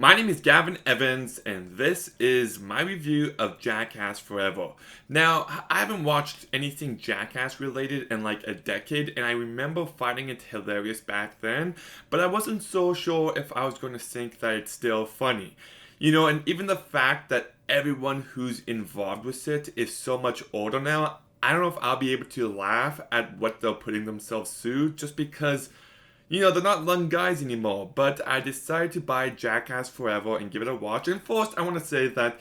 My name is Gavin Evans, and this is my review of Jackass Forever. Now, I haven't watched anything Jackass related in like a decade, and I remember finding it hilarious back then, but I wasn't so sure if I was going to think that it's still funny. And even the fact that everyone who's involved with it is so much older now, I don't know if I'll be able to laugh at what they're putting themselves through just because they're not young guys anymore, but I decided to buy Jackass Forever and give it a watch. And first, I want to say that,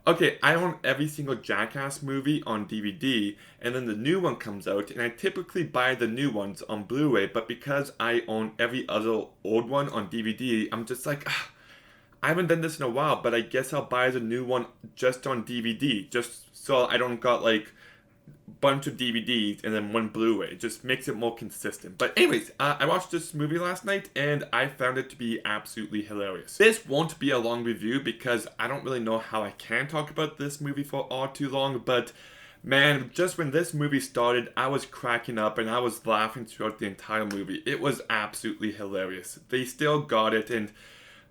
okay, I own every single Jackass movie on DVD, and then the new one comes out, and I typically buy the new ones on Blu-ray, but because I own every other old one on DVD, I'm just like, I haven't done this in a while, but I guess I'll buy the new one just on DVD, just so I don't got like bunch of DVDs and then one Blu-ray. It just makes it more consistent. But anyways, I watched this movie last night and I found it to be absolutely hilarious. This won't be a long review because I don't really know how I can talk about this movie for all too long, but man, just when this movie started, I was cracking up and I was laughing throughout the entire movie. It was absolutely hilarious. They still got it, and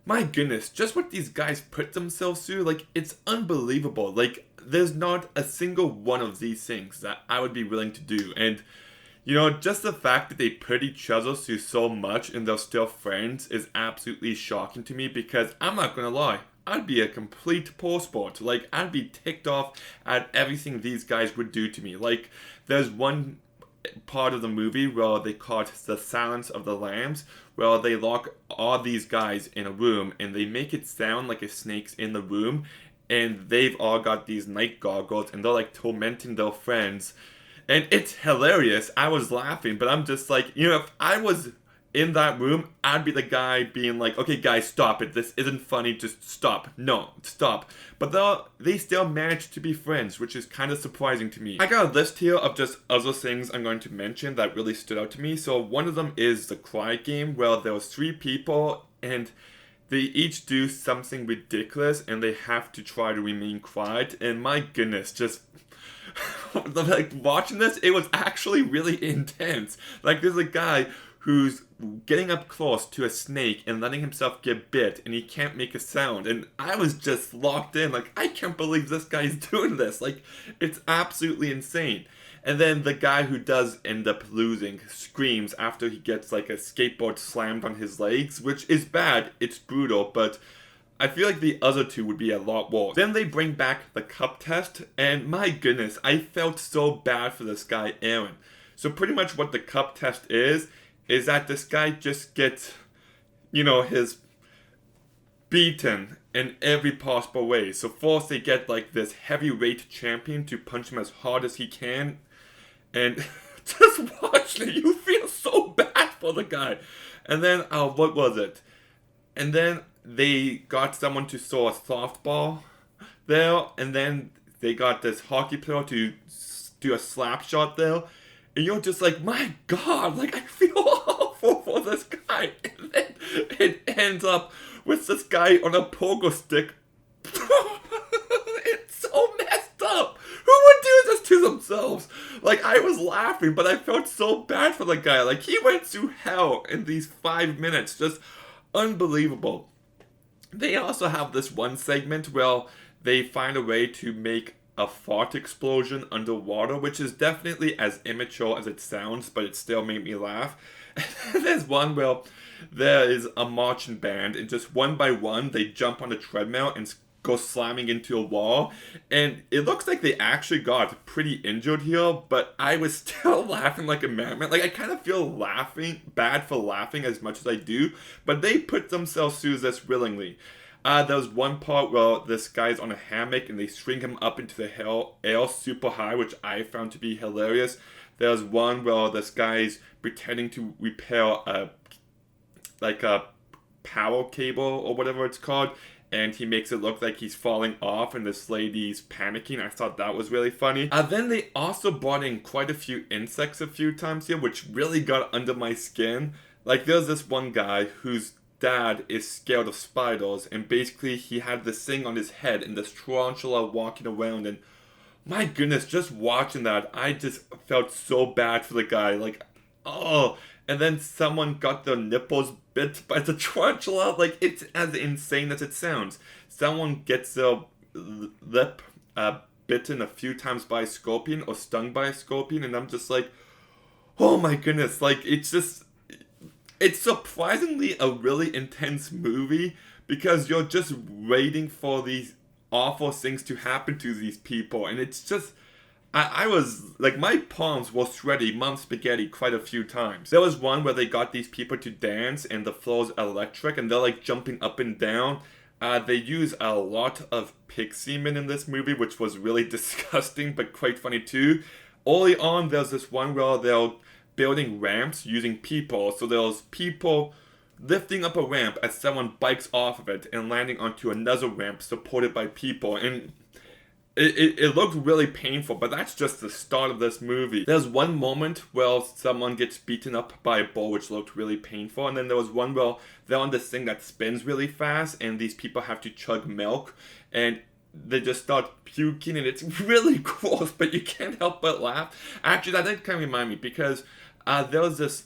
my goodness, just what these guys put themselves through, like, it's unbelievable. Like, there's not a single one of these things that I would be willing to do. And, just the fact that they put each other through so much and they're still friends is absolutely shocking to me because I'm not gonna lie, I'd be a complete poor sport. Like, I'd be ticked off at everything these guys would do to me. Like, there's one part of the movie where they call it the Silence of the Lambs, where they lock all these guys in a room and they make it sound like a snake's in the room, and they've all got these night goggles and they're like tormenting their friends, and it's hilarious. I was laughing, but I'm just like, if I was in that room, I'd be the guy being like, okay guys, stop it, this isn't funny, just stop, no, stop. But they still managed to be friends, which is kind of surprising to me. I got a list here of just other things I'm going to mention that really stood out to me. So one of them is the Quiet Game, where there was 3 people and they each do something ridiculous and they have to try to remain quiet, and my goodness, just like watching this, it was actually really intense. Like, there's a guy who's getting up close to a snake and letting himself get bit, and he can't make a sound. And I was just locked in, like, I can't believe this guy's doing this. Like, it's absolutely insane. And then the guy who does end up losing screams after he gets like a skateboard slammed on his legs, which is bad, it's brutal, but I feel like the other 2 would be a lot worse. Then they bring back the cup test, and my goodness, I felt so bad for this guy, Aaron. So pretty much what the cup test is that this guy just gets, his beaten in every possible way. So first they get like this heavyweight champion to punch him as hard as he can, and just watching it, you feel so bad for the guy. And then, what was it? And then they got someone to throw a softball there, and then they got this hockey player to do a slap shot there. And you're just like, my God, like, I feel awful for this guy. And then it ends up with this guy on a pogo stick. It's so messed up. Who would do this to themselves? Like, I was laughing, but I felt so bad for the guy. Like, he went through hell in these 5 minutes. Just unbelievable. They also have this one segment where they find a way to make a fart explosion underwater, which is definitely as immature as it sounds, but it still made me laugh. There's one where there is a marching band, and just one by one they jump on a treadmill and go slamming into a wall, and it looks like they actually got pretty injured here, but I was still laughing like a madman. Like, I kind of feel bad for laughing as much as I do, but they put themselves through this willingly. There was one part where this guy's on a hammock and they swing him up into the air super high, which I found to be hilarious. There's one where this guy's pretending to repair a power cable or whatever it's called, and he makes it look like he's falling off and this lady's panicking. I thought that was really funny. Then they also brought in quite a few insects a few times here, which really got under my skin. Like, there's this one guy whose dad is scared of spiders, and basically he had this thing on his head and this tarantula walking around, and my goodness, just watching that, I just felt so bad for the guy. Like, oh, and then someone got their nipples bit by the tarantula. Like, it's as insane as it sounds. Someone gets their lip bitten a few times by a scorpion or stung by a scorpion, and I'm just like, oh my goodness, like, it's surprisingly a really intense movie because you're just waiting for these awful things to happen to these people, and it's just, I was, like, my palms were sweaty, mom spaghetti quite a few times. There was one where they got these people to dance, and the floor's electric, and they're, like, jumping up and down. They use a lot of pig semen in this movie, which was really disgusting, but quite funny too. Early on, there's this one where they're building ramps using people, so there's people lifting up a ramp as someone bikes off of it and landing onto another ramp supported by people, and it looked really painful, but that's just the start of this movie. There's one moment where someone gets beaten up by a bull, which looked really painful, and then there was one where they're on this thing that spins really fast, and these people have to chug milk, and they just start puking, and it's really gross, but you can't help but laugh. Actually, that did kind of remind me, because there was this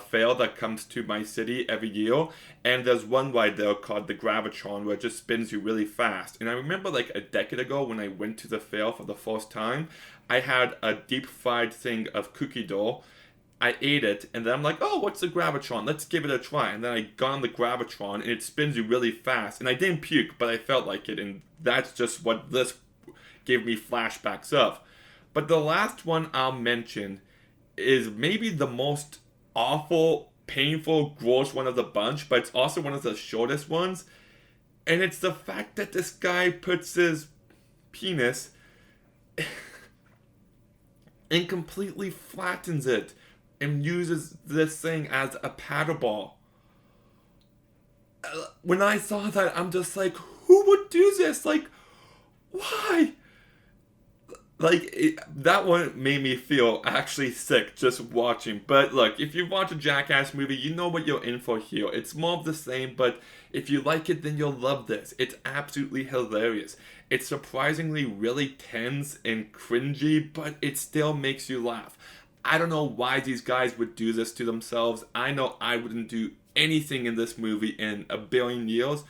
fair that comes to my city every year, and there's one ride there called the Gravitron where it just spins you really fast. And I remember like a decade ago when I went to the fair for the first time, I had a deep fried thing of cookie dough. I ate it, and then I'm like, oh, what's the Gravitron? Let's give it a try. And then I got on the Gravitron, and it spins you really fast. And I didn't puke, but I felt like it, and that's just what this gave me flashbacks of. But the last one I'll mention is maybe the most awful, painful, gross one of the bunch, but it's also one of the shortest ones. And it's the fact that this guy puts his penis and completely flattens it and uses this thing as a paddleball. When I saw that, I'm just like, who would do this? Like, why? Like, that one made me feel actually sick just watching. But look, if you watch a Jackass movie, you know what you're in for here. It's more of the same, but if you like it, then you'll love this. It's absolutely hilarious. It's surprisingly really tense and cringy, but it still makes you laugh. I don't know why these guys would do this to themselves. I know I wouldn't do anything in this movie in a billion years.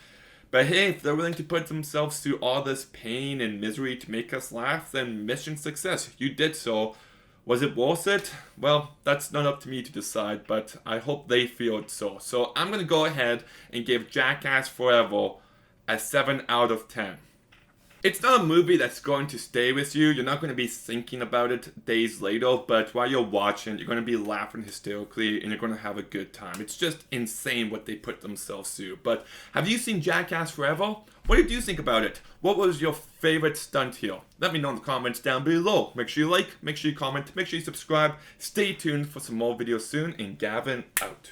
But hey, if they're willing to put themselves through all this pain and misery to make us laugh, then mission success. You did so. Was it worth it? Well, that's not up to me to decide, but I hope they feel it so. So I'm going to go ahead and give Jackass Forever a 7 out of 10. It's not a movie that's going to stay with you. You're not going to be thinking about it days later, but while you're watching, you're going to be laughing hysterically and you're going to have a good time. It's just insane what they put themselves through. But have you seen Jackass Forever? What did you think about it? What was your favorite stunt here? Let me know in the comments down below. Make sure you like, make sure you comment, make sure you subscribe. Stay tuned for some more videos soon, and Gavin out.